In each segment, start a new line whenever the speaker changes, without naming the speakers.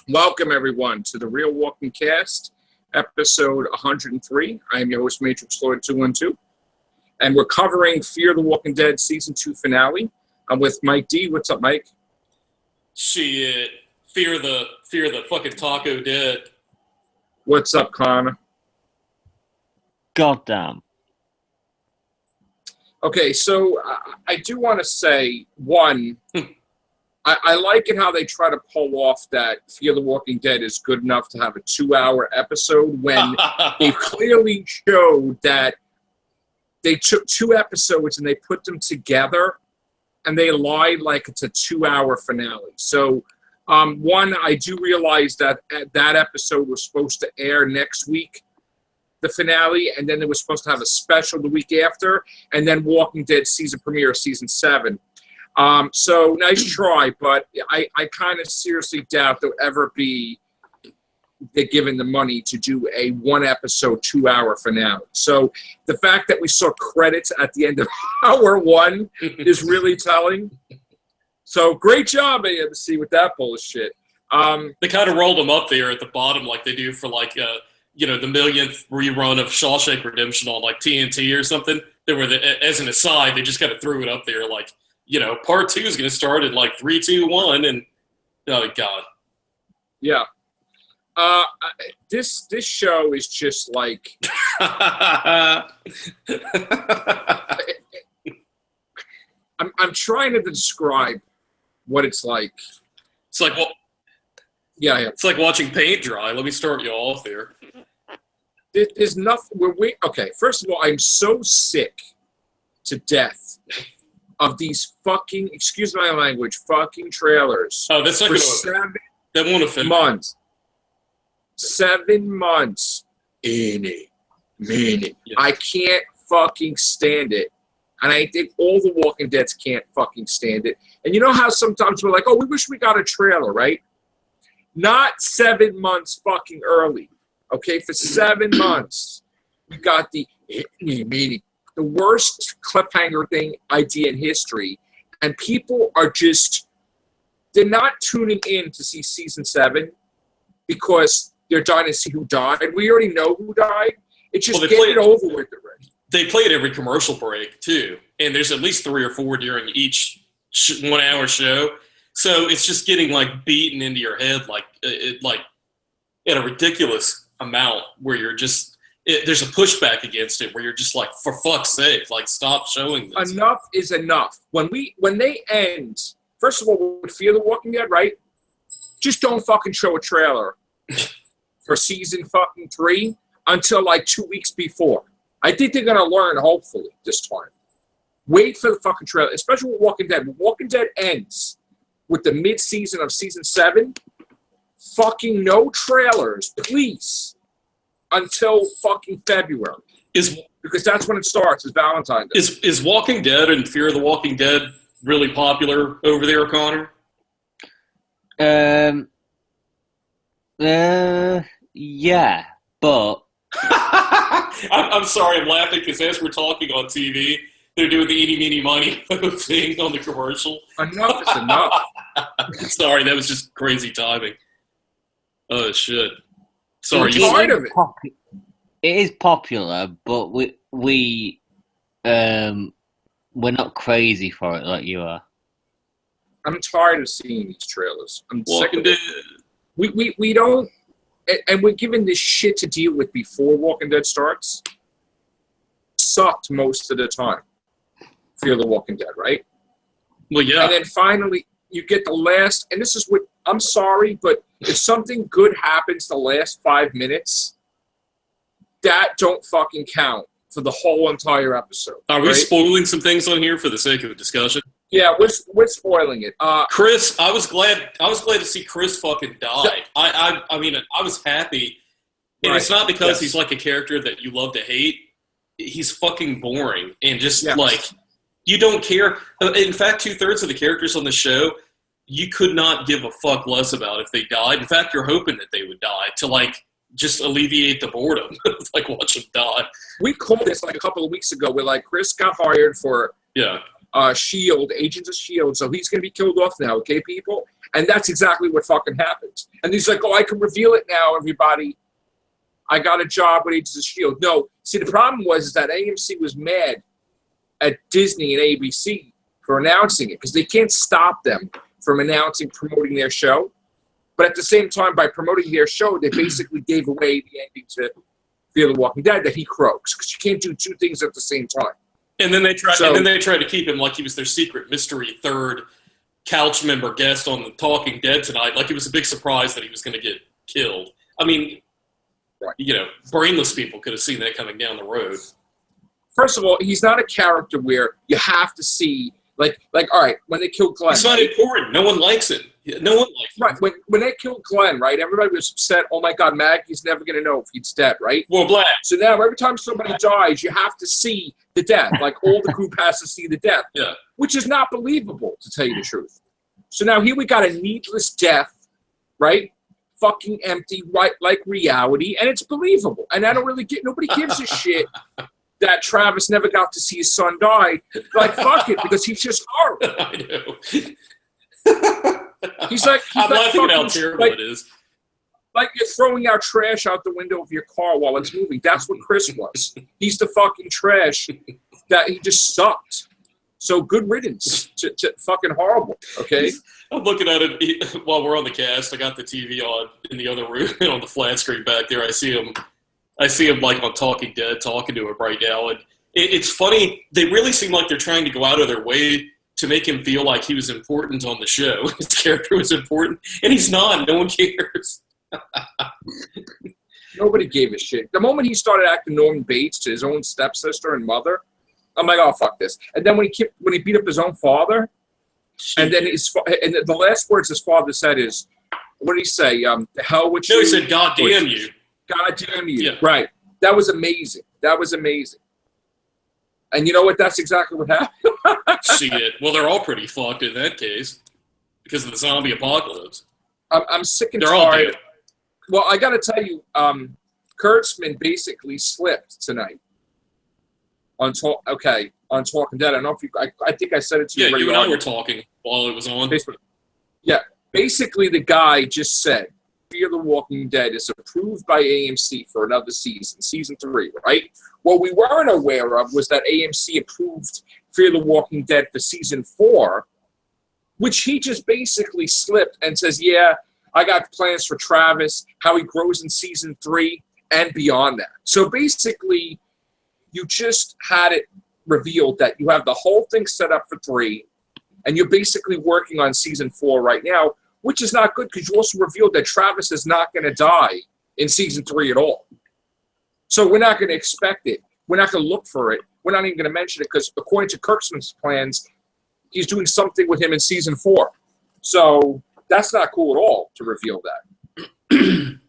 Welcome, everyone, to the Real Walking Cast, episode 103. I am your host, Matrix Lord 212, and we're covering Fear the Walking Dead Season 2 finale. I'm with Mike D. What's up, Mike?
Shit. Fear the fucking Taco Dead.
What's up, Connor?
Goddamn.
Okay, so I do want to say, one, I like it how they try to pull off that Fear the Walking Dead is good enough to have a 2-hour episode when they clearly showed that they took 2 episodes and they put them together and they lied like it's a 2-hour finale. So, one, I do realize that that episode was supposed to air next week, the finale, and then they were supposed to have a special the week after, and then Walking Dead season premiere, season 7. So nice try, but I kind of seriously doubt there'll ever be they're given the money to do a 1-episode, 2-hour finale. So the fact that we saw credits at the end of hour 1 is really telling. So great job, AMC, with that bullshit.
They kind of rolled them up there at the bottom like they do for the millionth rerun of Shawshank Redemption on like TNT or something. They were, as an aside, they just kind of threw it up there like, part 2 is going to start at like 3, 2, 1, and oh god.
Yeah. This show is just like I'm trying to describe what it's like.
It's like
yeah.
It's like watching paint dry. Let me start you off there.
There's nothing. Okay. First of all, I'm so sick to death of these fucking, excuse my language, fucking trailers.
Oh, that's not
for
going to. That won't offend
months. 7 months. Minute. Yeah. I can't fucking stand it. And I think all the Walking Deads can't fucking stand it. And you know how sometimes we're like, oh, we wish we got a trailer, right? Not 7 months fucking early. Okay, for 7 months, we got the worst cliffhanger idea in history. And people are just, they're not tuning in to see season 7 because they're dying to see who died. We already know who died. It's just get it over with already.
They play it every commercial break, too. And there's at least 3 or 4 during each 1-hour show. So it's just getting, beaten into your head, at a ridiculous amount where you're just there's a pushback against it where you're just like, for fuck's sake, stop showing this.
Enough is enough. When they end, first of all, with Fear the Walking Dead, right? Just don't fucking show a trailer for season fucking 3 until 2 weeks before. I think they're gonna learn, hopefully, this time. Wait for the fucking trailer, especially with Walking Dead. When Walking Dead ends with the mid-season of season 7, fucking no trailers, please, until fucking February. Because that's when it starts, is Valentine's Day.
Is Walking Dead and Fear the Walking Dead really popular over there, Connor?
Yeah, but...
I'm sorry, I'm laughing because as we're talking on TV, they're doing the eeny, meeny, miny thing on the commercial.
Enough is enough.
Sorry, that was just crazy timing. Oh, shit. Sorry.
I'm tired of it.
It is popular, but we're not crazy for it like you are.
I'm tired of seeing these trailers. I'm sick
Walking
of it. We don't, and we're given this shit to deal with before Walking Dead starts. Sucked most of the time. Fear the Walking Dead, right?
Well, yeah.
And then finally, you get the last, and this is what, I'm sorry, but if something good happens the last 5 minutes, that don't fucking count for the whole entire episode.
Are we spoiling some things on here for the sake of the discussion?
Yeah, we're spoiling it.
Chris, I was glad to see Chris fucking die. I mean, I was happy. And It's not because he's like a character that you love to hate. He's fucking boring. And just you don't care. In fact, 2/3 of the characters on the show, you could not give a fuck less about if they died. In fact, you're hoping that they would die to just alleviate the boredom. Watch them die.
We called this a couple of weeks ago where Chris got hired for Shield, Agents of Shield. So he's going to be killed off now, okay, people? And that's exactly what fucking happens. And he's like, oh, I can reveal it now, everybody. I got a job with Agents of Shield. No, see, the problem was is that AMC was mad at Disney and ABC for announcing it because they can't stop them from promoting their show. But at the same time, by promoting their show, they basically gave away the ending to Fear the Walking Dead, that he croaks, because you can't do two things at the same time.
And then they tried to keep him like he was their secret mystery third couch member guest on the Talking Dead tonight, like it was a big surprise that he was going to get killed. I mean, you know, brainless people could have seen that coming down the road.
First of all, he's not a character where you have to see, like, all right, when they killed Glenn.
It's not important. No one likes him. No one likes him.
Right. When they killed Glenn, right, everybody was upset, oh my God, Maggie's never going to know if he's dead, right?
Well, Black.
So now every time somebody dies, you have to see the death. Like, all the group has to see the death.
Yeah.
Which is not believable, to tell you the truth. So now here we got a needless death, right? Fucking empty, right, like reality, and it's believable. And I don't really nobody gives a shit that Travis never got to see his son die. Like, fuck it, because he's just horrible.
I know.
I'm
laughing at how terrible it is.
Like you're throwing out trash out the window of your car while it's moving. That's what Chris was. He's the fucking trash that he just sucked. So good riddance to fucking horrible, okay?
I'm looking at it while we're on the cast. I got the TV on in the other room on the flat screen back there. I see him like on Talking Dead talking to him right now. And it's funny. They really seem like they're trying to go out of their way to make him feel like he was important on the show. His character was important, and he's not. No one cares.
Nobody gave a shit. The moment he started acting Norman Bates to his own stepsister and mother, I'm like, oh, fuck this. And then when he beat up his own father, and then the last words his father said is, what did he say? The hell with you?
No, he said, God damn you.
God damn you.
Yeah.
Right. That was amazing. That was amazing. And you know what? That's exactly what happened.
Shit. Well, they're all pretty fucked in that case because of the zombie apocalypse.
I'm sick and
they're all
tired.
dead.
Well, I got to tell you, Kurtzman basically slipped tonight on Talking Dead. I don't know if I think I said it to you.
Yeah, you and I were talking while it was on
Facebook. Yeah, basically the guy just said, Fear the Walking Dead is approved by AMC for another season, season 3, right? What we weren't aware of was that AMC approved Fear the Walking Dead for season 4, which he just basically slipped and says, yeah, I got plans for Travis, how he grows in season 3 and beyond that. So basically, you just had it revealed that you have the whole thing set up for 3, and you're basically working on season 4 right now, which is not good because you also revealed that Travis is not going to die in season 3 at all. So we're not going to expect it. We're not going to look for it. We're not even going to mention it because according to Kurtzman's plans, he's doing something with him in season 4. So that's not cool at all to reveal that.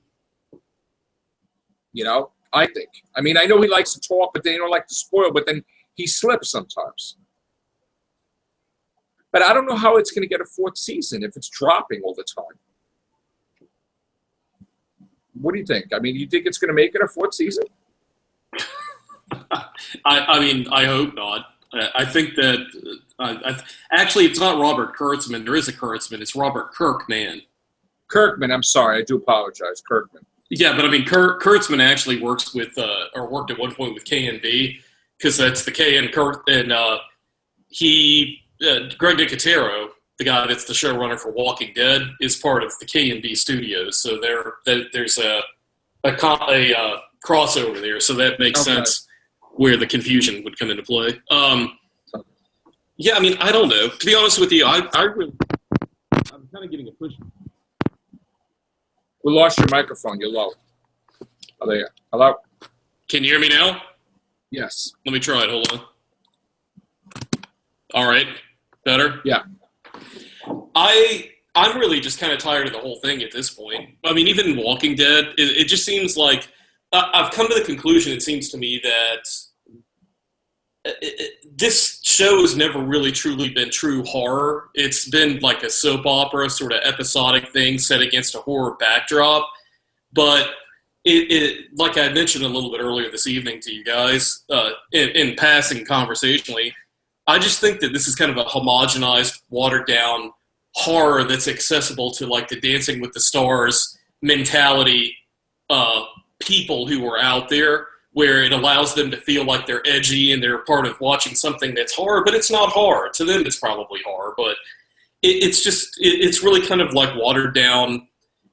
You know, I think. I mean, I know he likes to talk, but they don't like to spoil, but then he slips sometimes. But I don't know how it's going to get a 4th season if it's dropping all the time. What do you think? I mean, you think it's going to make it a 4th season?
I mean, I hope not. I think that actually it's not Robert Kurtzman. There is a Kurtzman. It's Robert Kirkman.
Kirkman. I'm sorry. I do apologize. Kirkman.
Yeah, but I mean, Kurtzman actually works with or worked at one point with KNB because that's the K and Kurt and he. Greg Nicotero, the guy that's the showrunner for Walking Dead, is part of the K&B studios. So there's a crossover there. So that makes sense where the confusion would come into play. Yeah, I mean, I don't know. To be honest with you, I'm kind of getting a push.
We lost your microphone. You're low. Oh, there you go. Hello?
Can you hear me now?
Yes.
Let me try it. Hold on. All right. Better?
Yeah.
I'm really just kind of tired of the whole thing at this point. I mean, even Walking Dead, it just seems like I've come to the conclusion, it seems to me, that this show has never really truly been true horror. It's been like a soap opera sort of episodic thing set against a horror backdrop. But it like I mentioned a little bit earlier this evening to you guys, in passing conversationally, I just think that this is kind of a homogenized, watered down horror that's accessible to like the Dancing with the Stars mentality people who are out there, where it allows them to feel like they're edgy and they're part of watching something that's horror, but it's not horror. To them, it's probably horror, but it's really kind of like watered down,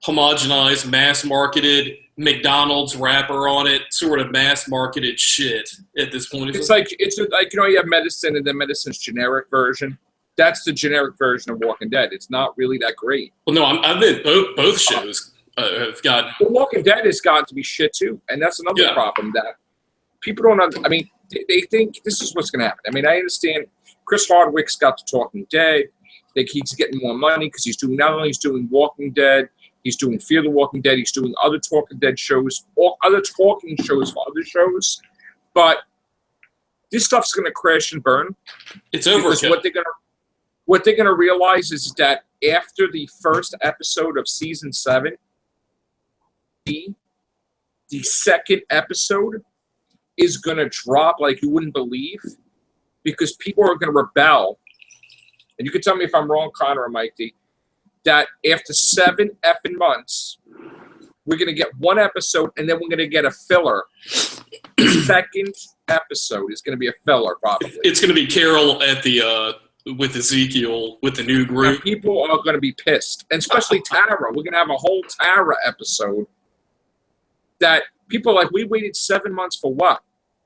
homogenized, mass marketed, McDonald's wrapper on it, sort of mass marketed shit at this point.
It's like you have medicine and then medicine's generic version. That's the generic version of Walking Dead. It's not really that great.
Well, no, I've been both shows have gotten.
The Walking Dead has gotten to be shit too, and that's another problem that people don't. I mean, they think this is what's going to happen. I mean, I understand Chris Hardwick's got the Talking Dead. He's getting more money because he's doing Walking Dead. He's doing Fear the Walking Dead. He's doing other Talking Dead shows, or other talking shows for other shows. But this stuff's going to crash and burn.
It's over.
Because what they're gonna realize is that after the first episode of season 7, the second episode is gonna drop like you wouldn't believe, because people are gonna rebel. And you can tell me if I'm wrong, Connor or Mike D, that after 7 effing months, we're going to get one episode, and then we're going to get a filler. The second episode is going to be a filler, probably.
It's going to be Carol at the with Ezekiel, with the new group.
And people are going to be pissed, and especially Tara. We're going to have a whole Tara episode that people are like, we waited 7 months for what?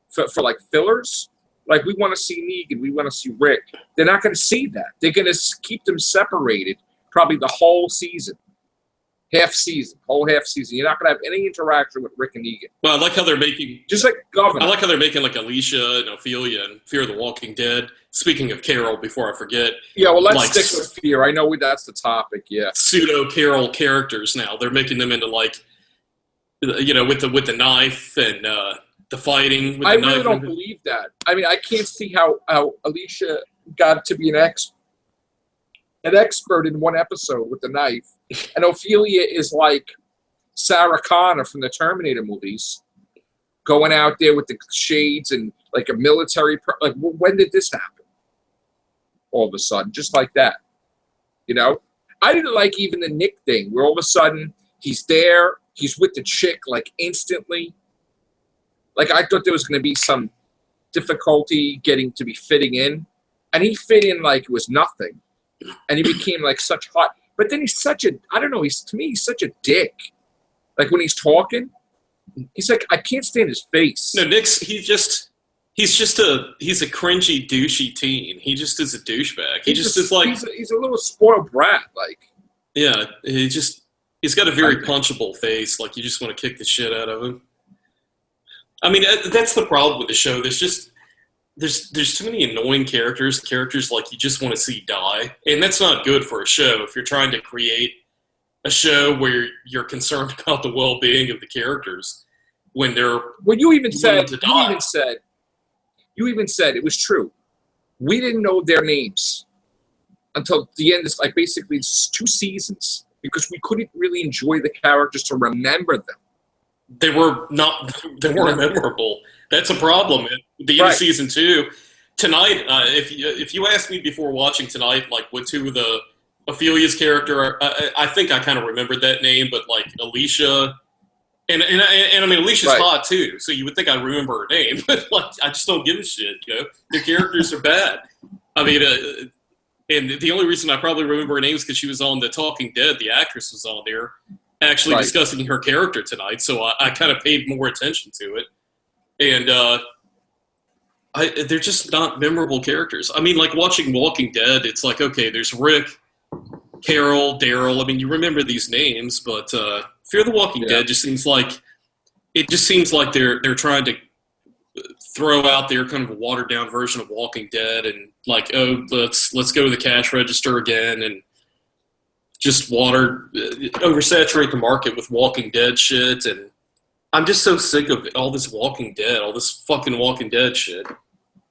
For like fillers? Like, we want to see Negan, we want to see Rick. They're not going to see that. They're going to keep them separated probably the whole season. Whole half season. You're not going to have any interaction with Rick and Negan.
Well, I like how they're making...
Just like Governor.
I like how they're making, like, Alicia and Ophelia and Fear the Walking Dead. Speaking of Carol, before I forget...
Yeah, well, let's stick with Fear. I know that's the topic, yeah.
Pseudo-Carol characters now. They're making them into, like, you know, with the knife and... the fighting with the knife.
I really don't believe that. I mean, I can't see how Alicia got to be an expert in one episode with the knife. And Ophelia is like Sarah Connor from the Terminator movies, going out there with the shades and like a military... like, when did this happen? All of a sudden, just like that. You know? I didn't like even the Nick thing, where all of a sudden he's there, he's with the chick like instantly. Like, I thought there was going to be some difficulty getting to be fitting in. And he fit in like it was nothing. And he became like such hot. But then he's such a, I don't know, to me, he's such a dick. Like, when he's talking, he's like, I can't stand his face.
No, Nick's, he's a cringy, douchey teen. He just is a douchebag.
He's a little spoiled brat, like.
Yeah, he's got a very punchable face. Like, you just want to kick the shit out of him. I mean, that's the problem with the show. There's too many annoying characters like you just want to see die. And that's not good for a show if you're trying to create a show where you're concerned about the well-being of the characters when they're
you even said it was true. We didn't know their names until the end. It's like basically 2 seasons because we couldn't really enjoy the characters to remember them.
They weren't memorable. That's a problem. At the end of season 2, tonight, if you asked me before watching tonight, like what 2 of the Ophelia's character, I think I kind of remembered that name, but like Alicia, and I mean Alicia's hot too, so you would think I remember her name, but like I just don't give a shit. You know, the characters are bad. I mean, and the only reason I probably remember her name is because she was on The Talking Dead. The actress was on there. Actually discussing her character tonight, so I kind of paid more attention to it. And they're just not memorable characters. I mean, like watching Walking Dead, it's like, okay, there's Rick, Carol, Daryl. I mean, you remember these names, but Fear the Walking Dead just seems like they're trying to throw out their kind of a watered down version of Walking Dead, and like, oh, let's go to the cash register again and just oversaturate the market with Walking Dead shit. And I'm just so sick of all this Walking Dead, all this fucking Walking Dead shit.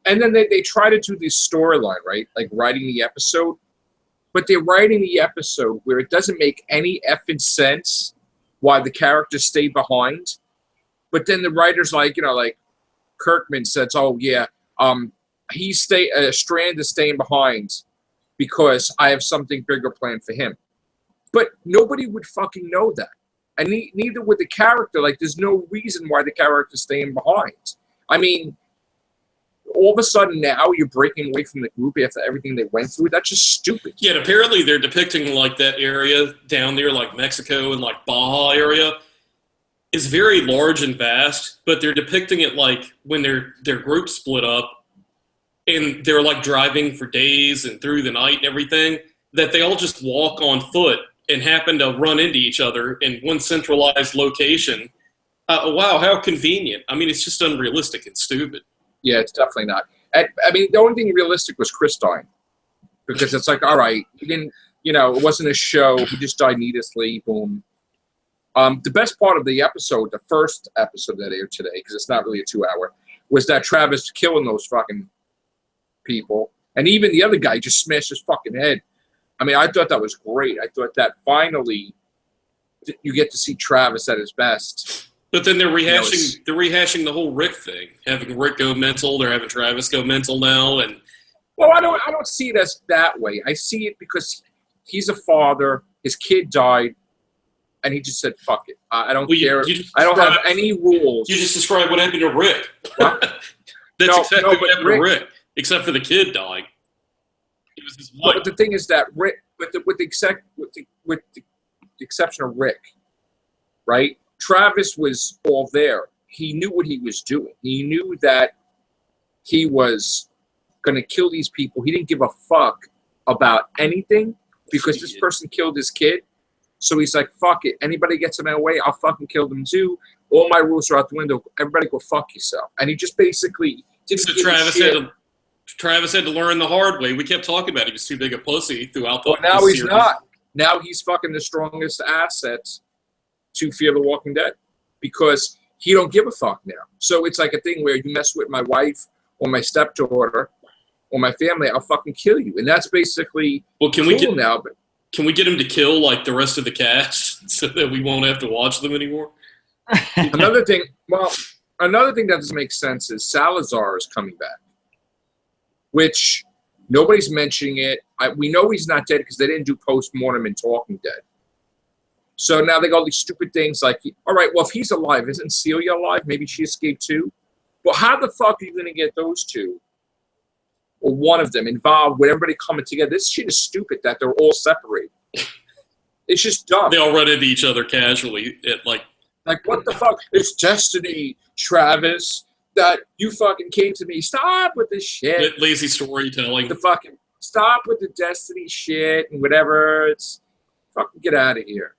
And then they try to do this storyline, right? Like writing the episode. But they're writing the episode where it doesn't make any effing sense why the characters stay behind. But then the writer's like, you know, like Kirkman says, oh, yeah, Strand is staying behind because I have something bigger planned for him. But nobody would fucking know that. And neither would the character. Like, there's no reason why the character's staying behind. I mean, all of a sudden now you're breaking away from the group after everything they went through. That's just stupid.
Yeah, and apparently they're depicting, like, that area down there, like Mexico and, like, Baja area is very large and vast, but they're depicting it like when their group split up and they're, like, driving for days and through the night and everything, that they all just walk on foot and happen to run into each other in one centralized location. Wow, how convenient. I mean, it's just unrealistic and stupid.
Yeah, it's definitely not. I mean, the only thing realistic was Chris dying. Because it's like, all right, he didn't, it wasn't a show. He just died needlessly. Boom. The best part of the episode, the first episode that aired today, because it's not really a 2-hour, was that Travis killing those fucking people. And even the other guy just smashed his fucking head. I mean, I thought that was great. I thought that finally you get to see Travis at his best.
But then they're rehashing the whole Rick thing, having Rick go mental. They're having Travis go mental now, and
well, I don't see it as that way. I see it because he's a father. His kid died, and he just said, "Fuck it. I don't care. I don't have any rules."
You just described what happened to Rick. That's exactly what happened to Rick, except for the kid dying. It was his wife.
But the thing is that Rick, with the exception of Rick, right? Travis was all there. He knew what he was doing. He knew that he was going to kill these people. He didn't give a fuck about anything because this person killed his kid. So he's like, fuck it. Anybody gets in my way, I'll fucking kill them too. All my rules are out the window. Everybody go fuck yourself. And he just basically didn't give a shit.
Travis had to learn the hard way. We kept talking about he was too big a pussy throughout the
now he's series. Not. Now he's fucking the strongest asset to Fear the Walking Dead because he don't give a fuck now. So it's like a thing where you mess with my wife or my stepdaughter or my family, I'll fucking kill you. And that's basically can we
get him to kill like the rest of the cast so that we won't have to watch them anymore?
Another thing that doesn't make sense is Salazar is coming back, which nobody's mentioning it. We know he's not dead because they didn't do post-mortem in Talking Dead. So now they got all these stupid things like, all right, well, if he's alive, isn't Celia alive? Maybe she escaped too? Well, how the fuck are you going to get those two, or one of them, involved with everybody coming together? This shit is stupid that they're all separated. It's just dumb.
They all run into each other casually. Like,
what the fuck? It's destiny, Travis, that you fucking came to me. Stop with this shit.
Lazy storytelling.
Stop with the destiny shit and whatever. It's fucking get out of here.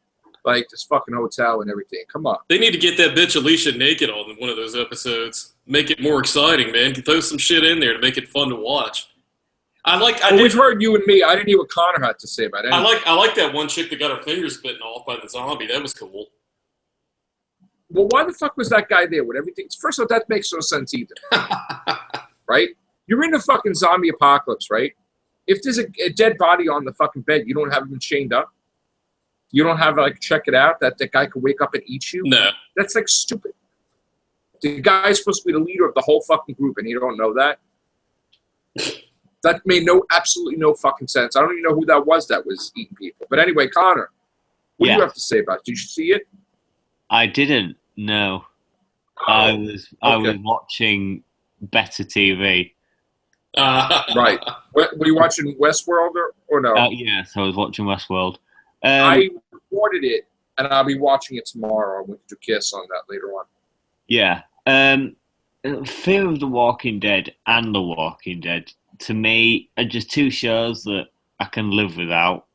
Like this fucking hotel and everything. Come on.
They need to get that bitch Alicia naked on one of those episodes. Make it more exciting, man. Throw some shit in there to make it fun to watch.
We've heard you and me. I didn't hear what Connor had to say about it.
I like that one chick that got her fingers bitten off by the zombie. That was cool.
Well, why the fuck was that guy there with everything? First of all, that makes no sense either. Right? You're in a fucking zombie apocalypse, right? If there's a dead body on the fucking bed, you don't have him chained up? You don't have, like, check it out, that the guy could wake up and eat you?
No.
That's, like, stupid. The guy's supposed to be the leader of the whole fucking group, and you don't know that? That made absolutely no fucking sense. I don't even know who that was eating people. But anyway, Connor, what do you have to say about it? Did you see it?
I didn't, no. I was watching better TV.
Right. Were you watching Westworld or no?
Yes, I was watching Westworld.
I recorded it, and I'll be watching it tomorrow. I'm going to Kiss on that later on.
Yeah. Fear of the Walking Dead and The Walking Dead, to me, are just two shows that I can live without.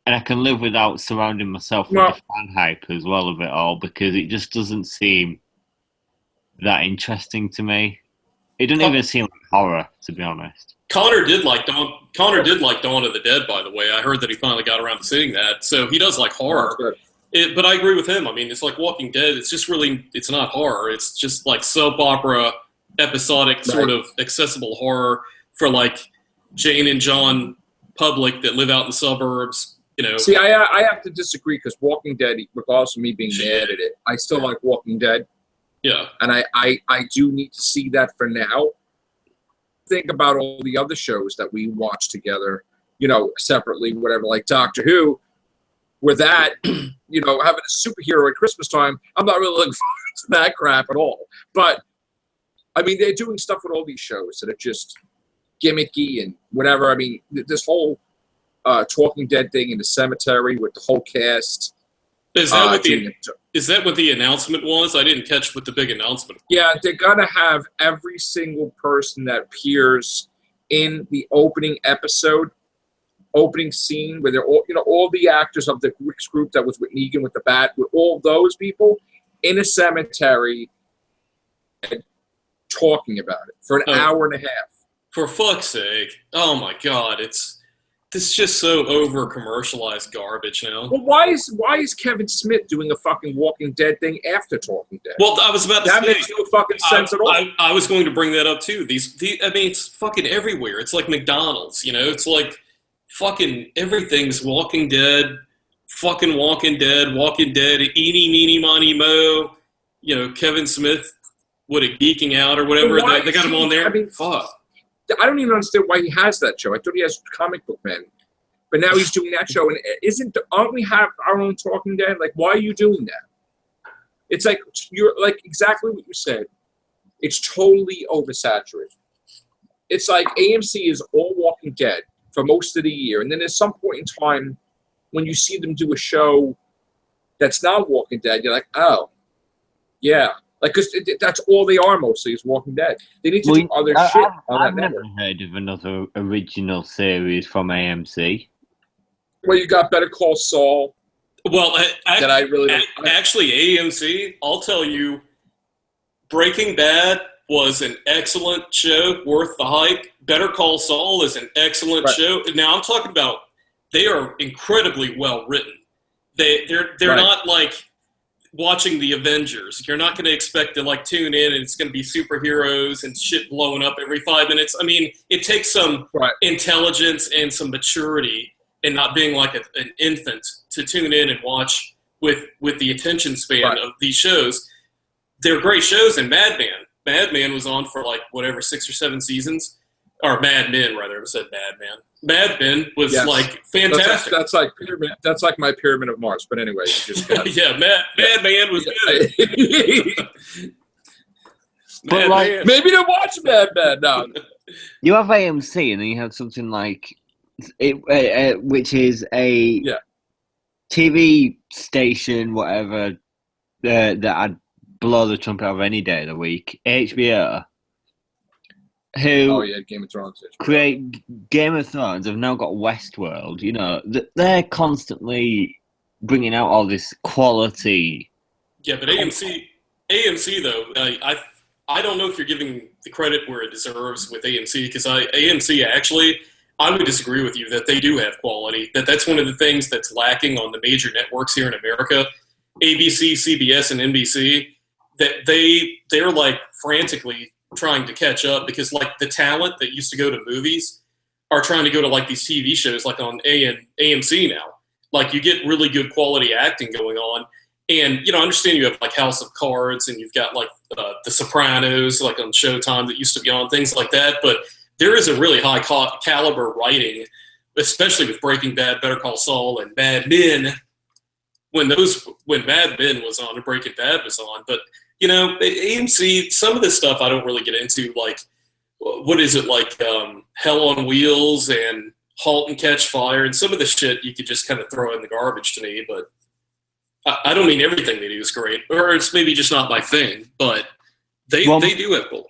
And I can live without surrounding myself with the fan hype as well of it all, because it just doesn't seem that interesting to me. It doesn't even seem like horror, to be honest.
Connor did like Dawn of the Dead, by the way. I heard that he finally got around to seeing that. So he does like horror. But I agree with him. I mean, it's like Walking Dead. It's just really, it's not horror. It's just like soap opera, episodic sort of accessible horror for like Jane and John public that live out in the suburbs.
See, I have to disagree because Walking Dead, regardless of me being mad at it, I still like Walking Dead.
Yeah.
And I do need to see that for now. think about all the other shows that we watch together, separately, whatever, like Doctor Who, with that, having a superhero at Christmas time, I'm not really looking forward to that crap at all. But, I mean, they're doing stuff with all these shows that are just gimmicky and whatever. I mean, this whole Talking Dead thing in the cemetery with the whole cast.
Is that what the announcement was? I didn't catch what the big announcement was.
Yeah, they're going to have every single person that appears in the opening scene, where they're all the actors of the Rick's group that was with Negan with the bat, with all those people in a cemetery and talking about it for an hour and a half.
For fuck's sake. Oh my God, this is just so over commercialized garbage now.
Well, why is Kevin Smith doing a fucking Walking Dead thing after Talking Dead?
Well, I was about to say,
that makes no fucking sense at all.
I was going to bring that up too. It's fucking everywhere. It's like McDonald's, It's like fucking everything's Walking Dead, fucking Walking Dead, eeny, meeny, miny, mo. Kevin Smith, geeking out or whatever. They got him on there.
I mean,
fuck.
I don't even understand why he has that show. I thought he has Comic Book Men, but now he's doing that show. And aren't we have our own Talking Dead? Like, why are you doing that? It's like you're like exactly what you said. It's totally oversaturated. It's like AMC is all Walking Dead for most of the year, and then at some point in time, when you see them do a show that's not Walking Dead, you're like, oh, yeah. Like, because that's all they are mostly is Walking Dead. They need to do other shit on
I've
that
never
network.
heard of another original series from AMC.
Well, you got Better Call Saul.
Well,
actually,
AMC, I'll tell you, Breaking Bad was an excellent show, worth the hype. Better Call Saul is an excellent show. Now, I'm talking about they are incredibly well written. They're not like watching the Avengers. You're not going to expect to tune in and it's going to be superheroes and shit blowing up every 5 minutes. I mean, it takes some intelligence and some maturity and not being like an infant to tune in and watch with the attention span of these shows. They're great shows. And Mad Men was on for 6 or 7 seasons, or Mad Men rather. I said Mad Men. Mad Men was fantastic.
That's like pyramid. That's like my Pyramid of Mars. But anyway, you just got
Mad Men was good.
But
maybe to watch Mad Men now.
You have AMC, and then you have something like it, which is a TV station, whatever, that I'd blow the trumpet of any day of the week. HBO. Who
Game of Thrones.
create Game of Thrones have now got Westworld. They're constantly bringing out all this quality.
Yeah, but AMC though, I don't know if you're giving the credit where it deserves with AMC, because AMC actually, I would disagree with you that they do have quality. That's one of the things that's lacking on the major networks here in America, ABC, CBS, and NBC. That they're frantically trying to catch up, because the talent that used to go to movies are trying to go to these TV shows on AMC now. You get really good quality acting going on, and I understand you have House of Cards and you've got The Sopranos on Showtime that used to be on, things like that, but there is a really high caliber writing, especially with Breaking Bad, Better Call Saul, and Mad Men. When Mad Men was on and Breaking Bad was on, but AMC, some of this stuff I don't really get into, what is it, Hell on Wheels and Halt and Catch Fire, and some of the shit you could just kind of throw in the garbage to me, but I don't mean everything they do is great, or it's maybe just not my thing, but they do have cool.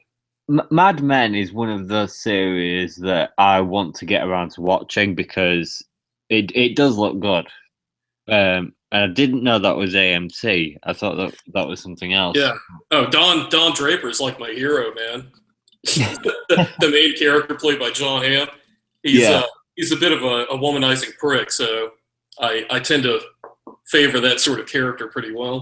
Mad Men is one of those series that I want to get around to watching, because it does look good. And I didn't know that was AMC. I thought that was something else.
Yeah. Oh, Don Draper's my hero, man. the main character played by John Hamm. He's a bit of a womanizing prick, so I tend to favor that sort of character pretty well.